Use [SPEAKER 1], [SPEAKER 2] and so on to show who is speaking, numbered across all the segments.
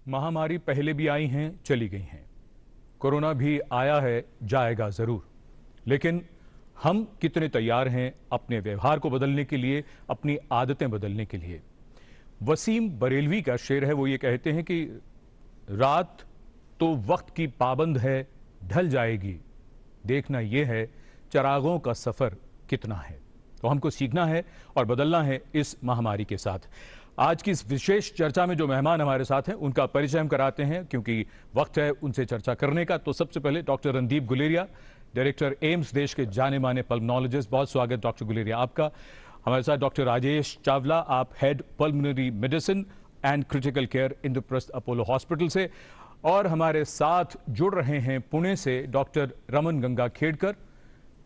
[SPEAKER 1] महामारी पहले भी आई हैं, चली गई हैं। कोरोना भी आया है, जाएगा जरूर। लेकिन हम कितने तैयार हैं अपने व्यवहार को बदलने के लिए, अपनी आदतें बदलने के लिए। वसीम बरेलवी का शेर है, वो ये कहते हैं कि रात तो वक्त की पाबंद है, ढल जाएगी। देखना यह है चरागों का सफर कितना है। तो हमको सीखना है और बदलना है इस महामारी के साथ। आज की इस विशेष चर्चा में जो मेहमान हमारे साथ हैं उनका परिचय हम कराते हैं, क्योंकि वक्त है उनसे चर्चा करने का। तो सबसे पहले doctor Randeep Guleria, director AIIMS, देश के जाने माने पल्मोनोलॉजिस्ट। बहुत स्वागत डॉक्टर गुलेरिया आपका। हमारे साथ डॉक्टर राजेश चावला, आप head pulmonary medicine and critical care Indraprastha Apollo hospital से। और हमारे साथ जुड़ रहे हैं पुणे से डॉक्टर रमन गंगा खेड़कर,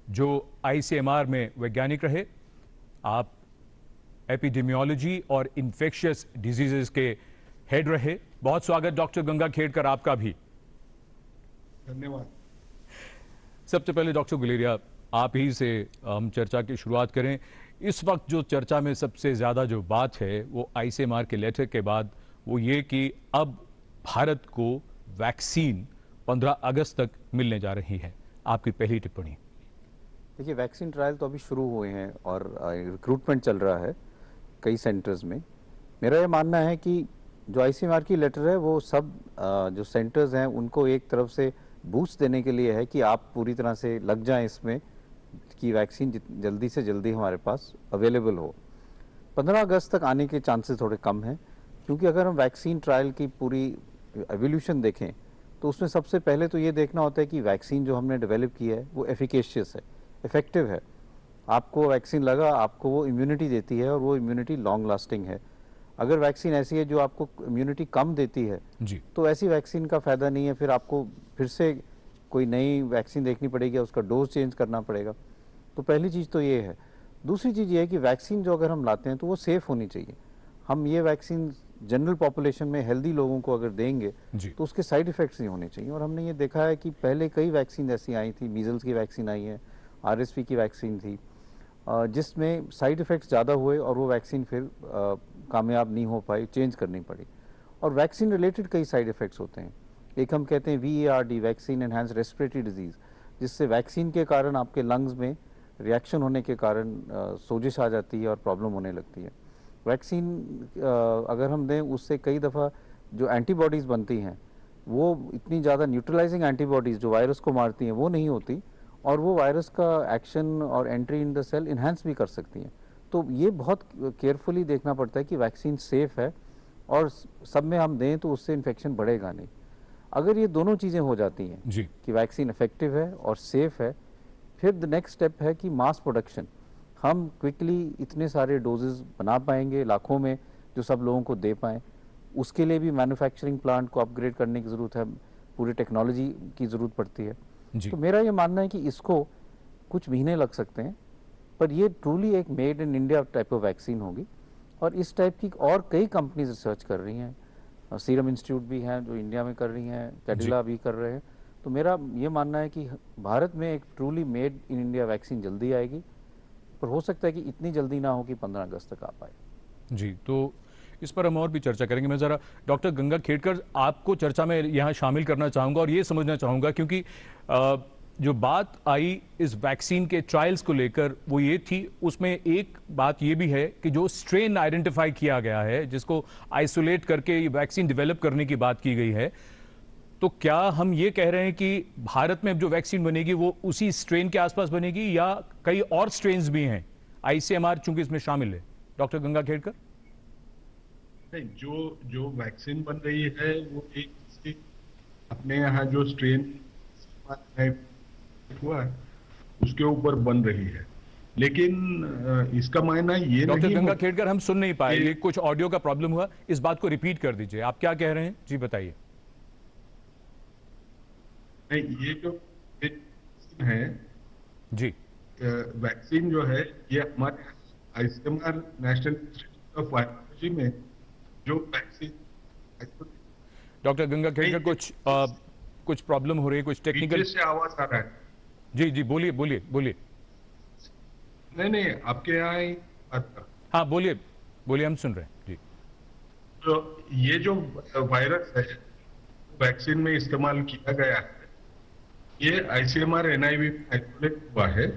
[SPEAKER 1] जो आईसीएमआर में वैज्ञानिक रहे। आप एपिडेमियोलॉजी और इन्फेक्शियस डिजीजेस के हेड रहे। बहुत स्वागत डॉक्टर गंगा खेड़कर आपका भी।
[SPEAKER 2] धन्यवाद।
[SPEAKER 1] सबसे पहले डॉक्टर गुलेरिया, आप ही से हम चर्चा की शुरुआत करें। इस वक्त जो चर्चा में सबसे ज्यादा जो बात है वो आईसीएमआर के लेटर के बाद वो ये कि अब भारत को वैक्सीन 15 अगस्त तक मिलने जा रही है। आपकी पहली टिप्पणी।
[SPEAKER 3] देखिए, वैक्सीन ट्रायल तो अभी शुरू हुए हैं और रिक्रूटमेंट चल रहा है कई सेंटर्स में। मेरा ये मानना है कि जो आईसीएमआर की लेटर है वो सब जो सेंटर्स हैं उनको एक तरफ से बूस्ट देने के लिए है कि आप पूरी तरह से लग जाएं इसमें, कि वैक्सीन जल्दी से जल्दी हमारे पास अवेलेबल हो। 15 अगस्त तक आने के चांसेस थोड़े कम हैं, क्योंकि अगर हम वैक्सीन ट्रायल की पूरी एवोल्यूशन देखें तो उसमें सबसे पहले तो ये देखना होता है कि वैक्सीन जो हमने डेवलप की है वो एफिकेशियस है, इफेक्टिव है। आपको वैक्सीन लगा, आपको वो इम्यूनिटी देती है और वो इम्यूनिटी लॉन्ग लास्टिंग है। अगर वैक्सीन ऐसी है जो आपको इम्यूनिटी कम देती है
[SPEAKER 1] जी,
[SPEAKER 3] तो ऐसी वैक्सीन का फ़ायदा नहीं है। फिर आपको फिर से कोई नई वैक्सीन देखनी पड़ेगी, उसका डोज चेंज करना पड़ेगा। तो पहली चीज़ तो ये है। दूसरी चीज़ ये है कि वैक्सीन जो अगर हम लाते हैं तो वो सेफ़ होनी चाहिए। हम ये वैक्सीन जनरल पॉपुलेशन में हेल्दी लोगों को अगर देंगे तो उसके साइड इफ़ेक्ट्स नहीं होने चाहिए। और हमने ये देखा है कि पहले कई वैक्सीन ऐसी आई थी, मीज़ल्स की वैक्सीन आई है, आरएसवी की वैक्सीन थी, जिसमें साइड इफ़ेक्ट्स ज़्यादा हुए और वो वैक्सीन फिर कामयाब नहीं हो पाई, चेंज करनी पड़ी। और वैक्सीन रिलेटेड कई साइड इफ़ेक्ट्स होते हैं। एक हम कहते हैं VARD, vaccine enhanced respiratory disease, जिससे वैक्सीन के कारण आपके लंग्स में रिएक्शन होने के कारण सोजिश आ जाती है और प्रॉब्लम होने लगती है। वैक्सीन अगर हम दें उससे कई दफ़ा जो एंटीबॉडीज़ बनती हैं वो इतनी ज़्यादा न्यूट्रलाइजिंग एंटीबॉडीज़ जो वायरस को मारती हैं वो नहीं होती, और वो वायरस का एक्शन और entry in the cell enhance भी कर सकती हैं। तो ये बहुत केयरफुली देखना पड़ता है कि वैक्सीन सेफ़ है और सब में हम दें तो उससे इन्फेक्शन बढ़ेगा नहीं। अगर ये दोनों चीज़ें हो जाती हैं
[SPEAKER 1] जी,
[SPEAKER 3] कि वैक्सीन इफेक्टिव है और सेफ़ है, फिर द नेक्स्ट स्टेप है कि मास प्रोडक्शन। हम क्विकली इतने सारे डोजेज बना पाएंगे लाखों में जो सब लोगों को दे पाएँ। उसके लिए भी मैन्युफैक्चरिंग प्लांट को अपग्रेड करने की ज़रूरत है, पूरी टेक्नोलॉजी की ज़रूरत पड़ती है। तो मेरा ये मानना है कि इसको कुछ महीने लग सकते हैं, पर ये ट्रूली एक made in India type of vaccine होगी। और इस टाइप की और कई कंपनीज रिसर्च कर रही हैं। सीरम इंस्टीट्यूट भी हैं जो इंडिया में कर रही हैं, कैडिला भी कर रहे हैं। तो मेरा ये मानना है कि भारत में एक truly made in India vaccine जल्दी आएगी, पर हो सकता है कि इतनी जल्दी ना हो कि 15 अगस्त तक आ पाए।
[SPEAKER 1] जी, तो इस पर हम और भी चर्चा करेंगे। मैं ज़रा डॉक्टर गंगा खेड़कर आपको चर्चा में यहाँ शामिल करना चाहूँगा और ये समझना चाहूँगा, क्योंकि जो बात आई इस वैक्सीन के ट्रायल्स को लेकर वो ये थी, उसमें एक बात ये भी है कि जो स्ट्रेन आइडेंटिफाई किया गया है, जिसको आइसोलेट करके ये वैक्सीन डेवलप करने की बात की गई है, तो क्या हम ये कह रहे हैं कि भारत में जो वैक्सीन बनेगी वो उसी स्ट्रेन के आसपास बनेगी या कई और स्ट्रेन्स भी हैं? आईसीएमआर चूंकि इसमें शामिल है। डॉक्टर गंगा खेड़कर।
[SPEAKER 2] नहीं, जो वैक्सीन बन रही है वो एक अपने यहाँ जो स्ट्रेन हुआ है उसके ऊपर बन रही है, लेकिन इसका मायना ये
[SPEAKER 1] डॉक्टर
[SPEAKER 2] नहीं।
[SPEAKER 1] गंगा खेड़कर, हम सुन नहीं पाए, ये कुछ ऑडियो का प्रॉब्लम हुआ, इस बात को रिपीट कर दीजिए। आप क्या कह रहे हैं जी, बताइए।
[SPEAKER 2] नहीं, ये जो है
[SPEAKER 1] जी,
[SPEAKER 2] वैक्सीन जो है ये हमारे ICMR national institute of virology में जो वैक्सीन।
[SPEAKER 1] डॉक्टर गंगा खेड़कर, कुछ प्रॉब्लम हो रही है, कुछ टेक्निकल
[SPEAKER 2] से आवाज आ रहा है।
[SPEAKER 1] जी जी, बोलिए बोलिए बोलिए।
[SPEAKER 2] नहीं, आपके यहाँ ही
[SPEAKER 1] हाँ, बोलिए बोलिए, हम सुन रहे हैं जी।
[SPEAKER 2] तो ये जो वायरस है वैक्सीन में इस्तेमाल किया गया है, ये आईसीएमआर एनआईवी में आइसोलेट हुआ है।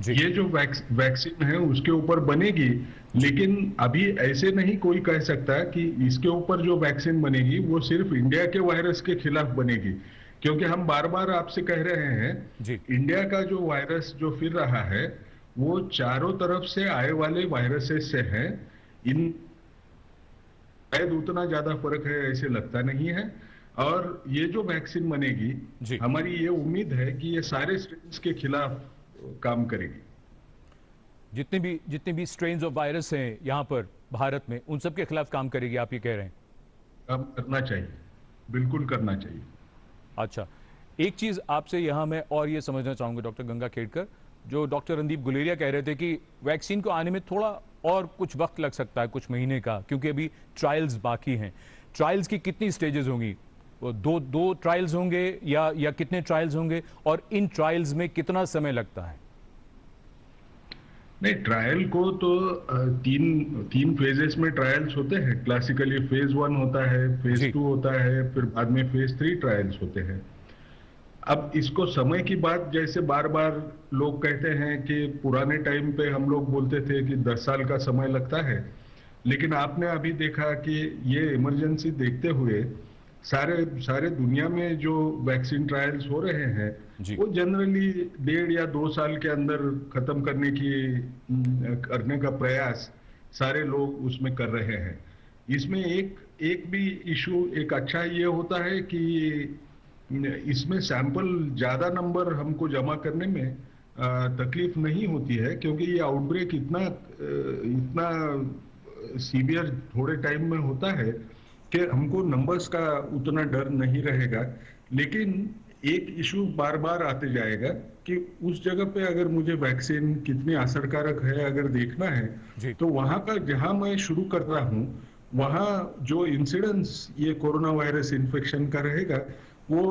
[SPEAKER 1] जी।
[SPEAKER 2] ये जो वैक्सीन है उसके ऊपर बनेगी, लेकिन अभी ऐसे नहीं कोई कह सकता कि इसके ऊपर जो वैक्सीन बनेगी वो सिर्फ इंडिया के वायरस के खिलाफ बनेगी, क्योंकि हम बार बार आपसे कह रहे हैं
[SPEAKER 1] जी।
[SPEAKER 2] इंडिया का जो वायरस जो फिर रहा है वो चारों तरफ से आए वाले वायरसेस से है। इन शायद उतना ज्यादा फर्क है ऐसे लगता नहीं है। और ये जो वैक्सीन बनेगी,
[SPEAKER 1] जी।
[SPEAKER 2] हमारी ये उम्मीद है कि ये सारे स्ट्रेन्स के खिलाफ काम करेगी।
[SPEAKER 1] जितने भी स्ट्रेन्स ऑफ वायरस हैं यहाँ पर भारत में, उन सब के खिलाफ काम करेगी, आप ये कह रहे हैं?
[SPEAKER 2] काम करना चाहिए, बिल्कुल करना चाहिए।
[SPEAKER 1] अच्छा, एक चीज आपसे यहाँ मैं और ये समझना चाहूंगा डॉक्टर गंगाखेड़कर, जो डॉक्टर रणदीप गुलेरिया कह रहे थे कि वैक्सीन को आने में थोड़ा और कुछ वक्त लग सकता है, कुछ महीने का, क्योंकि अभी ट्रायल्स बाकी हैं। ट्रायल्स की कितनी स्टेजेस होंगी? वो दो ट्रायल्स होंगे या कितने ट्रायल्स होंगे, और इन ट्रायल्स में कितना समय लगता है?
[SPEAKER 2] नहीं, ट्रायल को तो तीन फेजेस में ट्रायल्स होते हैं। क्लासिकली फेज 1 होता है, फेज 2 होता है, फिर बाद में फेज 3 ट्रायल्स होते हैं। अब इसको समय की बात, जैसे बार बार लोग कहते हैं कि पुराने टाइम पे हम लोग बोलते थे कि 10 साल का समय लगता है, लेकिन आपने अभी देखा कि ये इमरजेंसी देखते हुए सारे दुनिया में जो वैक्सीन ट्रायल्स हो रहे हैं वो जनरली 1.5 या 2 साल के अंदर खत्म करने का प्रयास सारे लोग उसमें कर रहे हैं। इसमें एक भी इशू एक अच्छा ये होता है कि इसमें सैंपल ज्यादा नंबर हमको जमा करने में तकलीफ नहीं होती है, क्योंकि ये आउटब्रेक इतना सीवियर थोड़े टाइम में होता है कि हमको नंबर्स का उतना डर नहीं रहेगा। लेकिन एक इशू बार बार आते जाएगा कि उस जगह पे अगर मुझे वैक्सीन कितनी असरकारक है अगर देखना है, तो वहां का जहां मैं शुरू कर रहा हूं वहां जो इंसिडेंस ये कोरोना वायरस इन्फेक्शन का रहेगा वो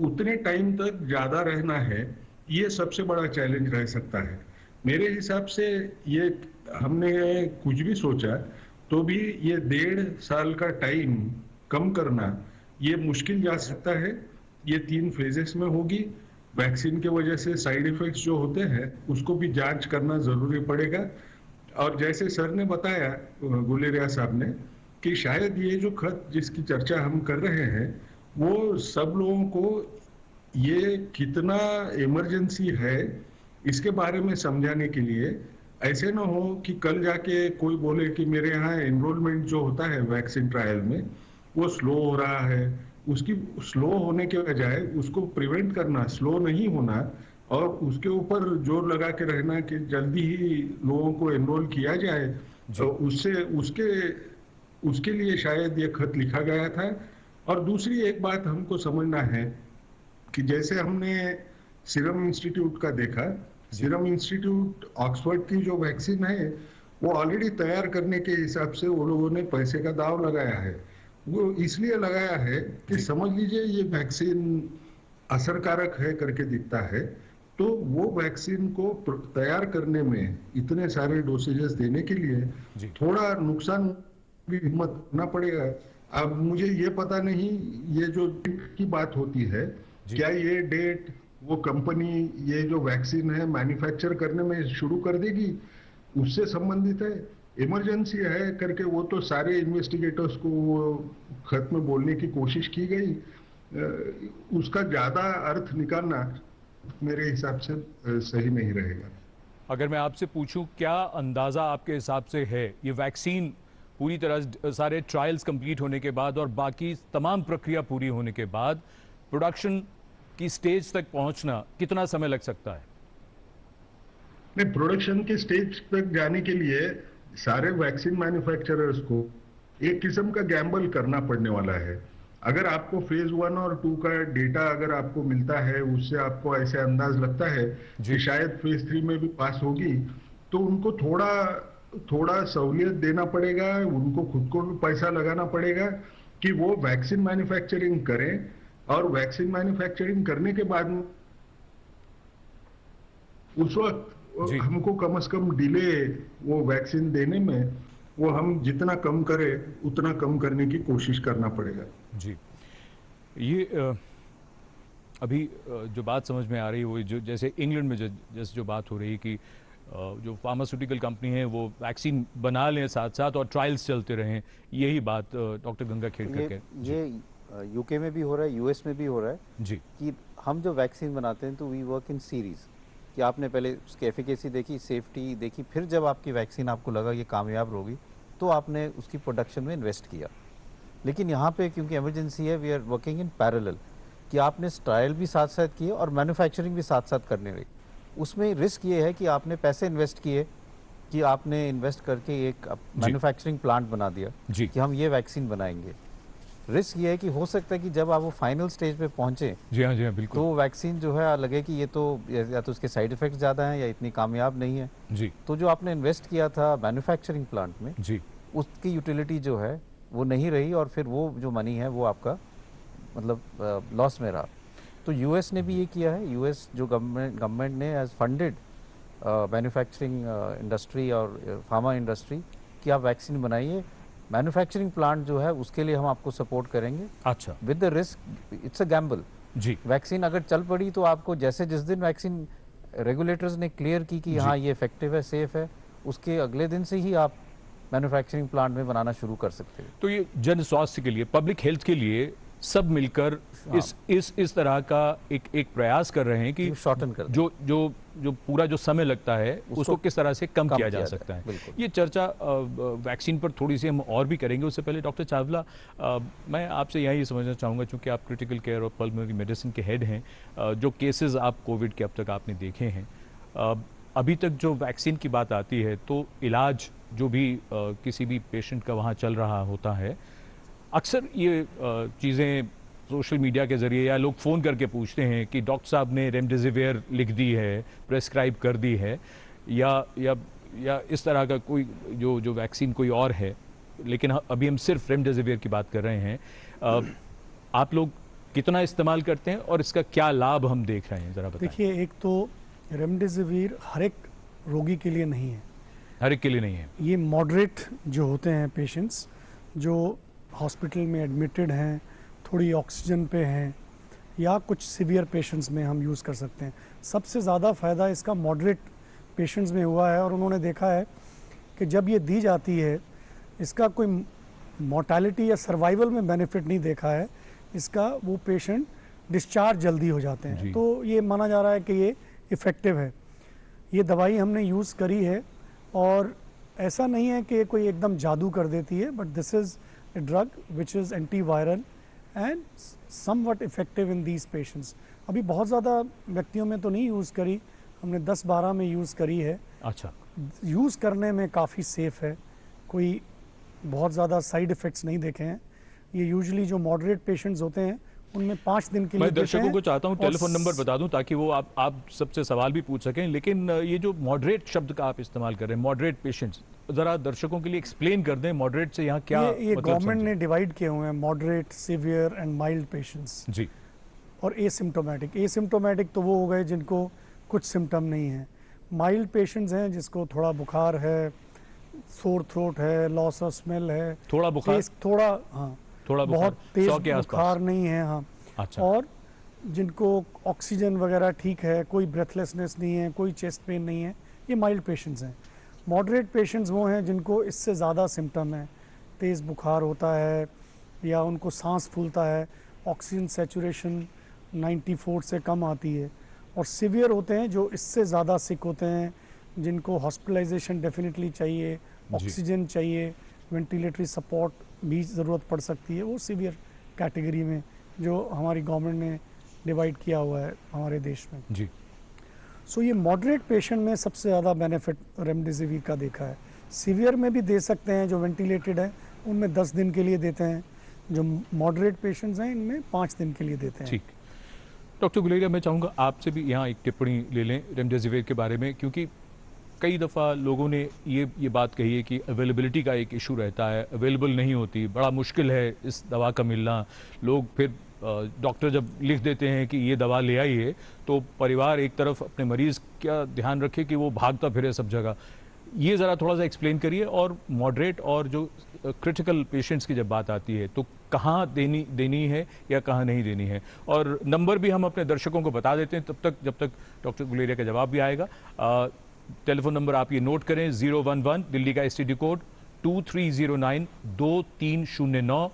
[SPEAKER 2] उतने टाइम तक ज्यादा रहना है। ये सबसे बड़ा चैलेंज रह सकता है मेरे हिसाब से। ये हमने कुछ भी सोचा तो भी ये 1.5 साल का टाइम कम करना ये मुश्किल जा सकता है। ये 3 फेजेस में होगी। वैक्सीन के वजह से साइड इफेक्ट्स जो होते हैं उसको भी जांच करना जरूरी पड़ेगा। और जैसे सर ने बताया, गुलेरिया साहब ने, कि शायद ये जो खत जिसकी चर्चा हम कर रहे हैं वो सब लोगों को ये कितना इमरजेंसी है इसके बारे में समझाने के लिए, ऐसे ना हो कि कल जाके कोई बोले कि मेरे यहाँ एनरोलमेंट जो होता है वैक्सीन ट्रायल में वो स्लो हो रहा है। उसकी स्लो होने के बजाय उसको प्रिवेंट करना, स्लो नहीं होना, और उसके ऊपर जोर लगा के रहना कि जल्दी ही लोगों को एनरोल किया जाए, तो उसके लिए शायद ये खत लिखा गया था। और दूसरी एक बात हमको समझना है कि जैसे हमने सीरम इंस्टीट्यूट का देखा, सीरम इंस्टीट्यूट ऑक्सफोर्ड की जो वैक्सीन है वो ऑलरेडी तैयार करने के हिसाब से वो लोगों ने पैसे का दाव लगाया है। वो इसलिए लगाया है कि समझ लीजिए ये वैक्सीन असरकारक है करके दिखता है, तो वो वैक्सीन को तैयार करने में इतने सारे डोसेजेस देने के लिए थोड़ा नुकसान भी हिम्मत करना पड़ेगा। अब मुझे ये पता नहीं ये जो डेट की बात होती है, क्या ये डेट वो कंपनी ये जो वैक्सीन है मैन्युफैक्चर करने में शुरू कर देगी, उससे संबंधित है। इमरजेंसी है करके वो तो सारे इन्वेस्टिगेटर्स को वो खत में बोलने की कोशिश की गई, उसका ज्यादा अर्थ निकालना मेरे हिसाब से सही नहीं रहेगा।
[SPEAKER 1] अगर मैं आपसे पूछूं, क्या अंदाजा आपके हिसाब से है ये वैक्सीन पूरी तरह सारे ट्रायल्स कंप्लीट होने के बाद और बाकी तमाम प्रक्रिया पूरी होने के बाद प्रोडक्शन की स्टेज तक पहुंचना कितना समय लग सकता है?
[SPEAKER 2] नहीं, प्रोडक्शन के स्टेज तक जाने के लिए सारे वैक्सीन मैन्युफैक्चरर्स को एक किस्म का गैम्बल करना पड़ने वाला है। अगर आपको फेज 1 और 2 का डेटा अगर आपको मिलता है, उससे आपको ऐसे अंदाज लगता है कि शायद फेज 3 में भी पास होगी, तो उनको थोड़ा सहूलियत देना पड़ेगा, उनको खुद को भी पैसा लगाना पड़ेगा कि वो वैक्सीन मैन्युफैक्चरिंग करें। और वैक्सीन मैन्युफैक्चरिंग करने के बाद उस वक्त हमको कम से कम डिले वो वैक्सीन देने में वो हम जितना कम करें उतना कम करने की कोशिश करना पड़ेगा।
[SPEAKER 1] जी, ये अभी जो बात समझ में आ रही है वो जो जैसे इंग्लैंड में जैसे जो बात हो रही है कि जो फार्मास्यूटिकल कंपनी है वो वैक्सीन बना लें साथ साथ और ट्रायल्स चलते रहें, यही बात डॉक्टर गंगा खेड़कर के
[SPEAKER 3] ये यूके में भी हो रहा है, यूएस में भी हो रहा है
[SPEAKER 1] जी
[SPEAKER 3] कि हम जो वैक्सीन बनाते हैं तो वी वर्क इन सीरीज, कि आपने पहले उसकी एफिकेसी देखी, सेफ्टी देखी, फिर जब आपकी वैक्सीन आपको लगा ये कामयाब होगी तो आपने उसकी प्रोडक्शन में इन्वेस्ट किया। लेकिन यहाँ पे क्योंकि इमरजेंसी है, we are working in parallel, कि आपने ट्रायल भी साथ साथ किए और मैन्युफैक्चरिंग भी साथ साथ करने लगी। उसमें रिस्क ये है कि आपने पैसे इन्वेस्ट किए, कि आपने इन्वेस्ट करके एक मैन्युफैक्चरिंग प्लांट बना दिया
[SPEAKER 1] जी
[SPEAKER 3] कि हम ये वैक्सीन बनाएंगे। रिस्क ये है कि हो सकता है कि जब आप वो फाइनल स्टेज पे पहुंचे
[SPEAKER 1] जी हाँ बिल्कुल
[SPEAKER 3] तो वैक्सीन जो है लगे कि ये तो या तो उसके साइड इफेक्ट्स ज़्यादा हैं या इतनी कामयाब नहीं है।
[SPEAKER 1] जी
[SPEAKER 3] तो जो आपने इन्वेस्ट किया था मैन्युफैक्चरिंग प्लांट में,
[SPEAKER 1] जी
[SPEAKER 3] उसकी यूटिलिटी जो है वो नहीं रही और फिर वो जो मनी है वो आपका मतलब लॉस में रहा। तो यूएस ने भी ये किया है, यूएस जो गवर्नमेंट ने हैज़ फंडेड मैन्युफैक्चरिंग इंडस्ट्री और फार्मा इंडस्ट्री कि आप वैक्सीन बनाइए, मैन्युफैक्चरिंग प्लांट जो है उसके लिए हम आपको सपोर्ट करेंगे
[SPEAKER 1] अच्छा
[SPEAKER 3] with the risk, it's a gamble.
[SPEAKER 1] जी
[SPEAKER 3] वैक्सीन अगर चल पड़ी तो आपको जैसे जिस दिन वैक्सीन रेगुलेटर्स ने क्लियर की कि हाँ ये इफेक्टिव है, सेफ है, उसके अगले दिन से ही आप मैन्युफैक्चरिंग प्लांट में बनाना शुरू कर सकते हैं।
[SPEAKER 1] तो ये जन स्वास्थ्य के लिए, पब्लिक हेल्थ के लिए सब मिलकर इस तरह का एक प्रयास कर रहे हैं कि
[SPEAKER 3] शॉर्टन कर
[SPEAKER 1] जो पूरा जो समय लगता है उसको किस तरह से कम किया जा सकता है। ये चर्चा वैक्सीन पर थोड़ी सी हम और भी करेंगे। उससे पहले डॉक्टर चावला, मैं आपसे यही समझना चाहूँगा, चूँकि आप क्रिटिकल केयर और पल्मोनरी मेडिसिन के हेड हैं, जो केसेस आप कोविड के अब तक आपने देखे हैं, अभी तक जो वैक्सीन की बात आती है तो इलाज जो भी किसी भी पेशेंट का वहाँ चल रहा होता है, अक्सर ये चीज़ें सोशल मीडिया के ज़रिए या लोग फ़ोन करके पूछते हैं कि डॉक्टर साहब ने रेमडेसिविर लिख दी है, प्रेस्क्राइब कर दी है, या इस तरह का कोई जो वैक्सीन कोई और है, लेकिन अभी हम सिर्फ रेमडेसिविर की बात कर रहे हैं। आप लोग कितना इस्तेमाल करते हैं और इसका क्या लाभ हम देख रहे हैं, ज़रा बताएं।
[SPEAKER 4] देखिए, एक तो रेमडेसिविर हर एक रोगी के लिए नहीं है,
[SPEAKER 1] हर एक के लिए नहीं है।
[SPEAKER 4] ये मॉडरेट जो होते हैं पेशेंट्स, जो हॉस्पिटल में एडमिटेड हैं, थोड़ी ऑक्सीजन पे हैं, या कुछ सीवियर पेशेंट्स में हम यूज़ कर सकते हैं। सबसे ज़्यादा फ़ायदा इसका मॉडरेट पेशेंट्स में हुआ है और उन्होंने देखा है कि जब ये दी जाती है इसका कोई मोर्टेलिटी या सर्वाइवल में बेनिफिट नहीं देखा है इसका, वो पेशेंट डिस्चार्ज जल्दी हो जाते हैं। तो ये माना जा रहा है कि ये इफ़ेक्टिव है। ये दवाई हमने यूज़ करी है और ऐसा नहीं है कि कोई एकदम जादू कर देती है, but this is a drug which is antiviral and somewhat effective in these patients। अभी बहुत ज़्यादा व्यक्तियों में तो नहीं यूज़ करी, हमने 10-12 में यूज़ करी है।
[SPEAKER 1] अच्छा,
[SPEAKER 4] यूज़ करने में काफ़ी सेफ़ है, कोई बहुत ज़्यादा साइड इफ़ेक्ट्स नहीं देखे हैं। ये यूजुअली जो मॉडरेट पेशेंट्स होते हैं उनमें 5 दिन के लिए
[SPEAKER 1] मैं दर्शकों को चाहता हूं टेलीफोन नंबर बता दूं ताकि वो आप सबसे सवाल भी पूछ सकें। लेकिन ये जो मॉडरेट शब्द का आप इस्तेमाल कर रहे हैं, मॉडरेट पेशेंट्स, जरा दर्शकों के लिए एक्सप्लेन कर दें मॉडरेट से यहाँ क्या
[SPEAKER 4] ये
[SPEAKER 1] मतलब
[SPEAKER 4] गवर्नमेंट ने डिवाइड किए हुए हैं, moderate, severe and mild patients
[SPEAKER 1] जी,
[SPEAKER 4] और एसिम्टोमेटिक। एसिम्टोमेटिक तो वो हो गए जिनको कुछ सिम्टम नहीं है। माइल्ड पेशेंट्स हैं जिसको थोड़ा बुखार है, सोर थ्रोट है, लॉस ऑफ स्मेल है,
[SPEAKER 1] थोड़ा बुखार,
[SPEAKER 4] थोड़ा बहुत तेज बुखार नहीं है, हाँ।
[SPEAKER 1] अच्छा।
[SPEAKER 4] और जिनको ऑक्सीजन वगैरह ठीक है, कोई ब्रेथलेसनेस नहीं है, कोई चेस्ट पेन नहीं है, ये माइल्ड पेशेंट्स हैं। मॉडरेट पेशेंट्स वो हैं जिनको इससे ज़्यादा सिम्टम है, तेज़ बुखार होता है या उनको सांस फूलता है, ऑक्सीजन सैचुरेशन 94 से कम आती है। और सीवियर होते हैं जो इससे ज़्यादा सिक होते हैं, जिनको हॉस्पिटलाइजेशन डेफिनेटली चाहिए, ऑक्सीजन चाहिए, वेंटिलेटरी सपोर्ट भी ज़रूरत पड़ सकती है, वो सीवियर कैटेगरी में जो हमारी गवर्नमेंट ने डिवाइड किया हुआ है हमारे देश में
[SPEAKER 1] जी।
[SPEAKER 4] सो ये मॉडरेट पेशेंट में सबसे ज़्यादा बेनिफिट रेमडेसिविर का देखा है। सीवियर में भी दे सकते हैं, जो वेंटिलेटेड है उनमें 10 दिन के लिए देते हैं, जो मॉडरेट पेशेंट्स हैं इनमें 5 दिन के लिए देते हैं।
[SPEAKER 1] ठीक, डॉक्टर गुलेरिया, मैं चाहूँगा आपसे भी यहाँ एक टिप्पणी ले लें रेमडेसिविर के बारे में, क्योंकि कई दफ़ा लोगों ने ये बात कही है कि अवेलेबिलिटी का एक इशू रहता है, अवेलेबल नहीं होती, बड़ा मुश्किल है इस दवा का मिलना। लोग फिर डॉक्टर जब लिख देते हैं कि ये दवा ले आइए, तो परिवार एक तरफ अपने मरीज़ का ध्यान रखे कि वो भागता फिरे सब जगह। ये ज़रा थोड़ा सा एक्सप्लेन करिए। और मॉडरेट और जो क्रिटिकल पेशेंट्स की जब बात आती है तो कहाँ देनी है या कहाँ नहीं देनी है, और नंबर भी हम अपने दर्शकों को बता देते हैं तब तक जब तक डॉक्टर गुलेरिया का जवाब भी आएगा। टेलीफोन नंबर आप ये नोट करें, 011 दिल्ली का STD कोड, 2309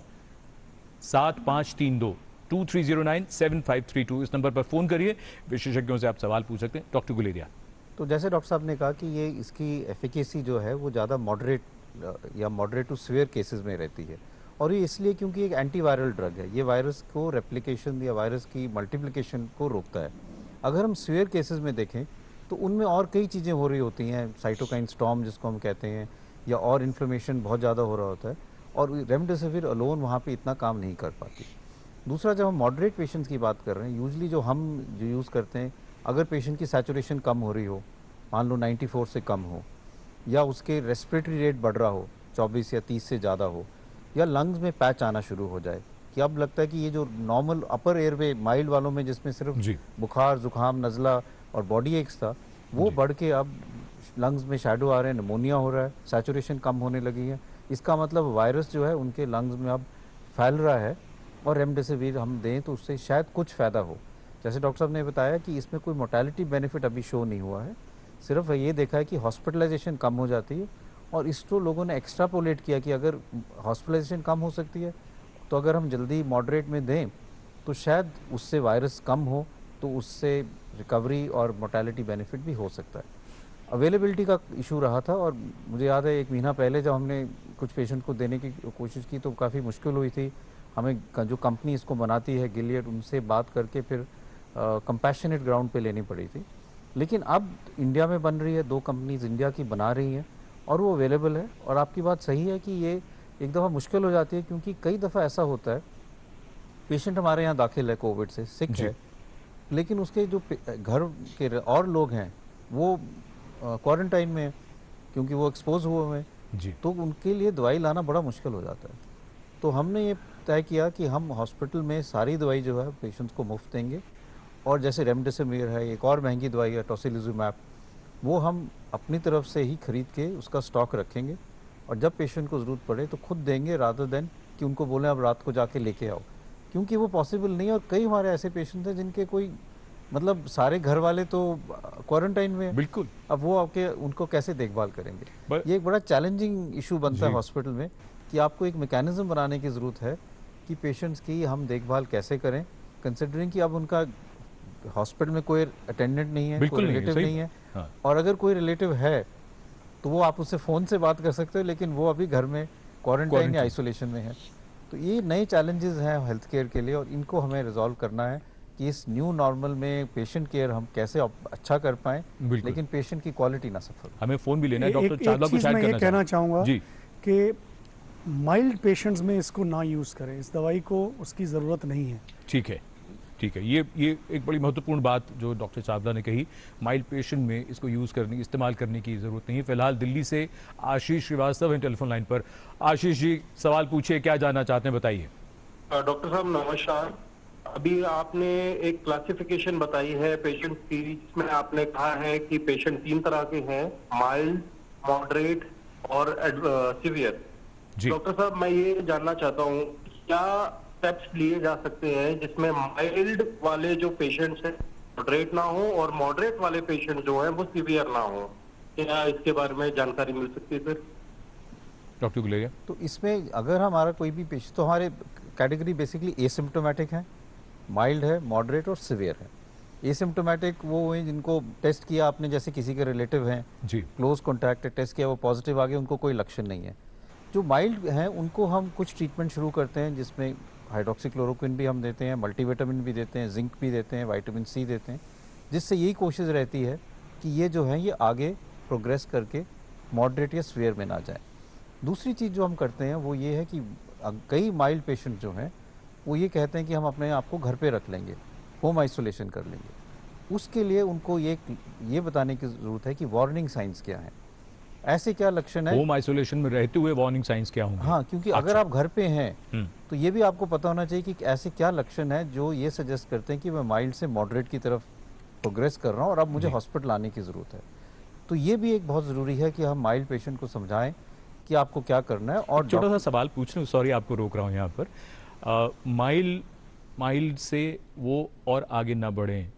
[SPEAKER 1] 7532 2309-7532, इस नंबर पर फ़ोन करिए, विशेषज्ञों से आप सवाल पूछ सकते हैं। डॉक्टर गुलेरिया।
[SPEAKER 3] तो जैसे डॉक्टर साहब ने कहा कि ये इसकी एफिकेसी जो है वो ज़्यादा मॉडरेट या मॉडरेट टू सीवियर केसेस में रहती है, और ये इसलिए क्योंकि एक एंटीवायरल ड्रग है, ये वायरस को रेप्लिकेशन या वायरस की मल्टीप्लिकेशन को रोकता है। अगर हम सीवियर केसेस में देखें तो उनमें और कई चीज़ें हो रही होती हैं, साइटोकाइन स्टॉर्म जिसको हम कहते हैं, या और इन्फ्लेमेशन बहुत ज़्यादा हो रहा होता है, और रेमडेसिविर अलोन वहाँ पे इतना काम नहीं कर पाती। दूसरा, जब हम मॉडरेट पेशेंट्स की बात कर रहे हैं, यूजली जो यूज़ करते हैं, अगर पेशेंट की सैचुरेशन कम हो रही हो, मान लो 94 से कम हो, या उसके रेस्पिरेटरी रेट बढ़ रहा हो 24 या 30 से ज़्यादा हो, या लंग्स में पैच आना शुरू हो जाए, कि अब लगता है कि ये जो नॉर्मल अपर एयरवे माइल्ड वालों में जिसमें सिर्फ बुखार, जुकाम, नज़ला और बॉडी एक्स था, वो बढ़ के अब लंग्स में शैडो आ रहे हैं, निमोनिया हो रहा है, सैचुरेशन कम होने लगी है। इसका मतलब वायरस जो है उनके लंग्स में अब फैल रहा है, और रेमडेसिविर हम दें तो उससे शायद कुछ फ़ायदा हो। जैसे डॉक्टर साहब ने बताया कि इसमें कोई मोर्टेलिटी बेनिफिट अभी शो नहीं हुआ है, सिर्फ ये देखा है कि हॉस्पिटलाइजेशन कम हो जाती है, और इसको लोगों ने एक्स्ट्रापोलेट किया कि अगर हॉस्पिटलाइजेशन कम हो सकती है तो अगर हम जल्दी मॉडरेट में दें तो शायद उससे वायरस कम हो, तो उससे रिकवरी और मोर्टेलिटी बेनिफिट भी हो सकता है। अवेलेबिलिटी का इशू रहा था, और मुझे याद है 1 महीना पहले जब हमने कुछ पेशेंट को देने की कोशिश की तो काफ़ी मुश्किल हुई थी। हमें जो कंपनी इसको बनाती है गिलियड, उनसे बात करके फिर कंपैशनेट ग्राउंड पे लेनी पड़ी थी। लेकिन अब इंडिया में बन रही है, 2 कंपनीज़ इंडिया की बना रही हैं, और वो अवेलेबल है। और आपकी बात सही है कि ये एक दफ़ा मुश्किल हो जाती है, क्योंकि कई दफ़ा ऐसा होता है पेशेंट हमारे यहाँ दाखिल है कोविड से, सिक है, लेकिन उसके जो घर के और लोग हैं वो क्वारंटाइन में है, क्योंकि वो एक्सपोज हुए हुए हैं, तो उनके लिए दवाई लाना बड़ा मुश्किल हो जाता है। तो हमने ये तय किया कि हम हॉस्पिटल में सारी दवाई जो है पेशेंट्स को मुफ्त देंगे, और जैसे रेमडेसिविर है, एक और महंगी दवाई है टोसिलिजुमैब, वो हम अपनी तरफ से ही खरीद के उसका स्टॉक रखेंगे, और जब पेशेंट को ज़रूरत पड़े तो खुद देंगे, रादर देन कि उनको बोलें अब रात को जाके लेके आओ, क्योंकि वो पॉसिबल नहीं है। और कई हमारे ऐसे पेशेंट हैं जिनके कोई मतलब सारे घर वाले तो क्वारंटाइन में हैं,
[SPEAKER 1] बिल्कुल,
[SPEAKER 3] अब वो आपके उनको कैसे देखभाल करेंगे। ये एक बड़ा चैलेंजिंग इशू बनता है हॉस्पिटल में, कि आपको एक मैकेनिज्म बनाने की ज़रूरत है कि पेशेंट्स की हम देखभाल कैसे करें, कंसिडरिंग कि अब उनका हॉस्पिटल में कोई अटेंडेंट नहीं है, कोई रिलेटिव नहीं है, हाँ। और अगर कोई रिलेटिव है तो वो आप उससे फ़ोन से बात कर सकते हो, लेकिन वो अभी घर में क्वारंटाइन या आइसोलेशन में है। तो ये नए चैलेंजेस हैं हेल्थ केयर के लिए, और इनको हमें रिजॉल्व करना है कि इस न्यू नॉर्मल में पेशेंट केयर हम कैसे अच्छा कर पाएं, लेकिन पेशेंट की क्वालिटी ना सफर।
[SPEAKER 1] हमें फ़ोन भी लेना है। डॉक्टर चावला कुछ ऐड करना
[SPEAKER 4] कहना चाहूँगा कि माइल्ड पेशेंट्स में इसको ना यूज़ करें, इस दवाई को उसकी ज़रूरत नहीं है।
[SPEAKER 1] ठीक है, ठीक है, ये एक बड़ी महत्वपूर्ण बात जो डॉक्टर चावला ने कही, माइल्ड पेशेंट में इसको इस्तेमाल करने की ज़रूरत नहीं है। फिलहाल दिल्ली से आशीष श्रीवास्तव हैं टेलीफोन लाइन पर। आशीष जी, सवाल पूछिए, क्या जानना चाहते हैं, बताइए।
[SPEAKER 5] डॉक्टर साहब नमस्कार। अभी आपने एक क्लासिफिकेशन बताई है पेशेंट की, जिसमें आपने कहा है कि पेशेंट 3 तरह के हैं, माइल्ड, मॉडरेट और सीवियर। डॉक्टर साहब, मैं ये जानना चाहता हूँ क्या स्टेप्स लिए जा सकते हैं जिसमें माइल्ड वाले जो पेशेंट्स हैं मॉडरेट ना हो, और मॉडरेट वाले पेशेंट जो हैं वो सीवियर ना हो? क्या इसके बारे में जानकारी मिल सकती है सर?
[SPEAKER 1] डॉक्टर गुलेरिया।
[SPEAKER 3] तो इसमें अगर हमारा कोई भी पेशेंट, तो हमारे कैटेगरी बेसिकली एसिम्प्टोमेटिक है, माइल्ड है, मॉडरेट और सीवियर है। एसिम्प्टोमेटिक वो हैं जिनको टेस्ट किया आपने, जैसे किसी के रिलेटिव हैं जी, क्लोज कॉन्टैक्ट, टेस्ट किया वो पॉजिटिव आ गया, उनको कोई लक्षण नहीं है। जो माइल्ड हैं उनको हम कुछ ट्रीटमेंट शुरू करते हैं, जिसमें हाइड्रोक्सीक्लोरोक्विन भी हम देते हैं, मल्टीविटामिन भी देते हैं, जिंक भी देते हैं, विटामिन सी देते हैं, जिससे यही कोशिश रहती है कि ये जो है ये आगे प्रोग्रेस करके मॉडरेट या सीवियर में ना जाए। दूसरी चीज़ जो हम करते हैं वो ये है कि कई माइल्ड पेशेंट जो हैं वो ये कहते हैं कि हम अपने आप को घर पे रख लेंगे, होम आइसोलेशन कर लेंगे। उसके लिए उनको ये बताने की ज़रूरत है कि वार्निंग साइंस क्या है, ऐसे क्या लक्षण है।
[SPEAKER 1] होम आइसोलेशन में रहते हुए वार्निंग साइंस क्या होंगे?
[SPEAKER 3] हाँ, क्योंकि अगर आप घर पे हैं तो ये भी आपको पता होना चाहिए कि ऐसे क्या लक्षण है जो ये सजेस्ट करते हैं कि मैं माइल्ड से मॉडरेट की तरफ प्रोग्रेस कर रहा हूँ और अब मुझे हॉस्पिटल आने की ज़रूरत है। तो ये भी एक बहुत ज़रूरी है कि हम माइल्ड पेशेंट को समझाएं कि आपको क्या करना है। और
[SPEAKER 1] छोटा सा सवाल पूछ लूँ, सॉरी आपको रोक रहा हूँ यहाँ पर, माइल्ड से वो और आगे ना बढ़ें,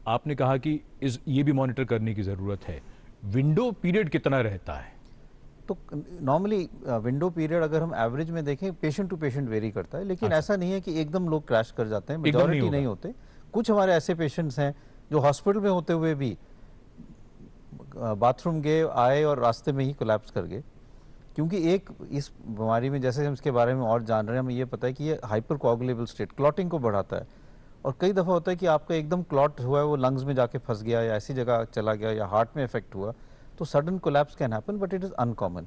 [SPEAKER 1] आपने कहा कि ये भी मॉनिटर करने की ज़रूरत है। विंडो पीरियड कितना रहता है?
[SPEAKER 3] तो नॉर्मली विंडो पीरियड अगर हम एवरेज में देखें, पेशेंट टू पेशेंट वेरी करता है, लेकिन ऐसा नहीं है कि एकदम लोग क्रैश कर जाते हैं, मेजॉरिटी नहीं होते। कुछ हमारे ऐसे पेशेंट्स हैं जो हॉस्पिटल में होते हुए भी बाथरूम गए, आए और रास्ते में ही कोलैप्स कर गए। क्योंकि एक इस बीमारी में, जैसे हम इसके बारे में और जान रहे हैं, हमें ये पता है कि ये हाइपर कोआगुलेबल स्टेट क्लॉटिंग को बढ़ाता है। और कई दफ़ा होता है कि आपका एकदम क्लॉट हुआ है, वो लंग्स में जाके फंस गया या ऐसी जगह चला गया या हार्ट में इफेक्ट हुआ, तो sudden collapse can happen, but it is uncommon.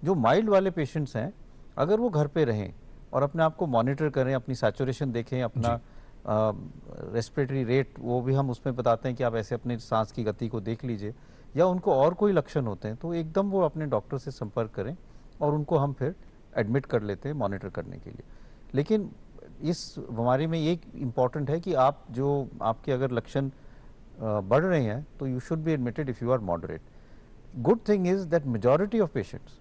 [SPEAKER 3] जो माइल्ड वाले पेशेंट्स हैं, अगर वो घर पे रहें और अपने आप को मॉनिटर करें, अपनी सैचुरेशन देखें, अपना रेस्पिरेटरी रेट, वो भी हम उसमें बताते हैं कि आप ऐसे अपने सांस की गति को देख लीजिए, या उनको और कोई लक्षण होते हैं तो एकदम वो अपने डॉक्टर से संपर्क करें और उनको हम फिर एडमिट कर लेते हैं मॉनिटर करने के लिए। लेकिन इस बीमारी में ये इम्पॉर्टेंट है कि आप जो आपके अगर लक्षण बढ़ रहे हैं तो you should be admitted if you are moderate. Good thing is that majority of patients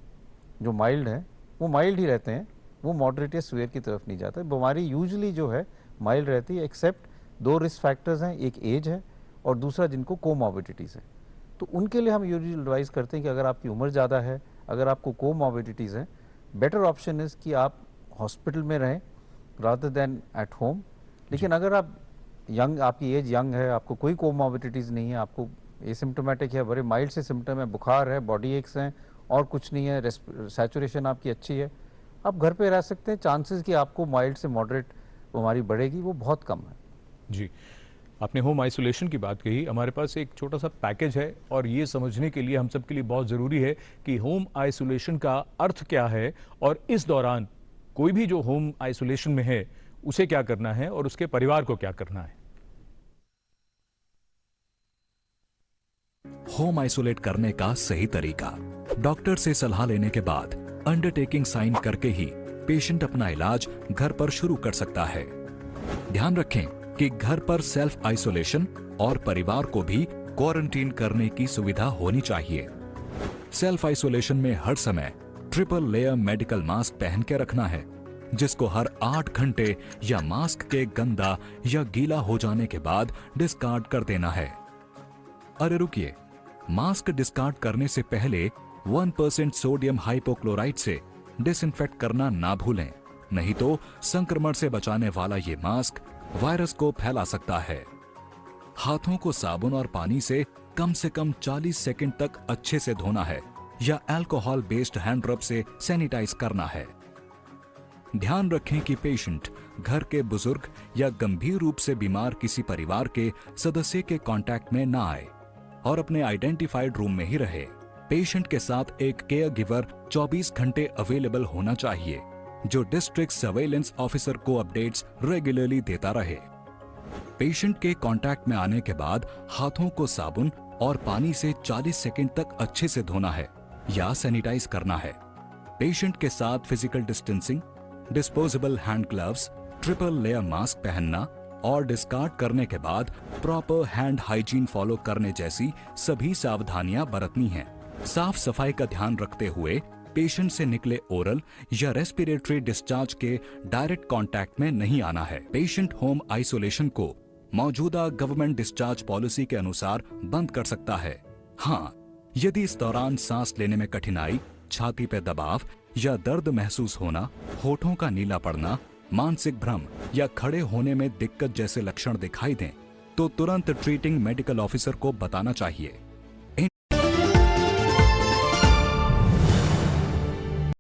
[SPEAKER 3] जो माइल्ड हैं वो माइल्ड ही रहते हैं, वो मॉडरेट या सीवियर की तरफ नहीं जाता। बीमारी यूजुअली जो है माइल्ड रहती है, एक्सेप्ट 2 रिस्क फैक्टर्स हैं, एक एज है और दूसरा जिनको कोमॉर्बिडिटीज़ हैं। तो उनके लिए हम यूजुअली एडवाइस करते हैं कि अगर आपकी उम्र ज़्यादा है, अगर आपको कोमॉर्बिडिटीज़ हैं, बेटर ऑप्शन इज़ कि आप हॉस्पिटल में रहें रादर देन एट होम। लेकिन अगर आप यंग, आपकी एज यंग है, आपको कोई कोमॉर्बिडिटीज़ नहीं है, आपको एसिम्प्टोमेटिक है, बड़े माइल्ड से सिम्टम है, बुखार है, बॉडी एक्स हैं और कुछ नहीं है, सैचुरेशन आपकी अच्छी है, आप घर पे रह सकते हैं। चांसेस कि आपको माइल्ड से मॉडरेट बीमारी बढ़ेगी वो बहुत कम है।
[SPEAKER 1] जी, आपने होम आइसोलेशन की बात कही। हमारे पास एक छोटा सा पैकेज है और ये समझने के लिए हम सब के लिए बहुत ज़रूरी है कि होम आइसोलेशन का अर्थ क्या है और इस दौरान कोई भी जो होम आइसोलेशन में है उसे क्या करना है और उसके परिवार को क्या करना है।
[SPEAKER 6] होम आइसोलेट करने का सही तरीका, डॉक्टर से सलाह लेने के बाद अंडरटेकिंग साइन करके ही पेशेंट अपना इलाज घर पर शुरू कर सकता है। ध्यान रखें कि घर पर सेल्फ आइसोलेशन और परिवार को भी क्वारंटीन करने की सुविधा होनी चाहिए। सेल्फ आइसोलेशन में हर समय ट्रिपल लेयर मेडिकल मास्क पहन के रखना है, जिसको हर 8 घंटे या मास्क के गंदा या गीला हो जाने के बाद डिस्कार्ड कर देना है। अरे रुकिए, मास्क डिस्कार्ड करने से पहले 1% सोडियम हाइपोक्लोराइड से डिसइंफेक्ट करना ना भूलें, नहीं तो संक्रमण से बचाने वाला ये मास्क वायरस को फैला सकता है। हाथों को साबुन और पानी से कम 40 सेकंड तक अच्छे से धोना है या अल्कोहल बेस्ड हैंड रब से सैनिटाइज करना है। ध्यान रखें कि पेशेंट घर के बुजुर्ग या गंभीर रूप से बीमार किसी परिवार के सदस्य के कांटेक्ट में ना आए और अपने आइडेंटिफाइड रूम में ही रहे। पेशेंट के साथ एक केयर गिवर 24 घंटे अवेलेबल होना चाहिए, जो डिस्ट्रिक्ट सर्वेलेंस ऑफिसर को अपडेट्स रेगुलरली देता रहे। पेशेंट के कांटेक्ट में आने के बाद हाथों को साबुन और पानी से 40 सेकंड तक अच्छे से धोना है या सैनिटाइज करना है। पेशेंट के साथ physical distancing, disposable hand gloves, triple layer mask पहनना और डिस्कार्ड करने के बाद प्रॉपर हैंड हाइजीन फॉलो करने जैसी सभी सावधानियां बरतनी हैं। साफ सफाई का ध्यान रखते हुए पेशेंट से निकले ओरल या रेस्पिरेटरी डिस्चार्ज के डायरेक्ट कांटेक्ट में नहीं आना है। पेशेंट होम आइसोलेशन को मौजूदा गवर्नमेंट डिस्चार्ज पॉलिसी के अनुसार बंद कर सकता है। हाँ, यदि इस दौरान सांस लेने में कठिनाई, छाती पे दबाव या दर्द महसूस होना, होठों का नीला पड़ना, मानसिक भ्रम या खड़े होने में दिक्कत जैसे लक्षण दिखाई दें तो तुरंत ट्रीटिंग मेडिकल ऑफिसर को बताना चाहिए।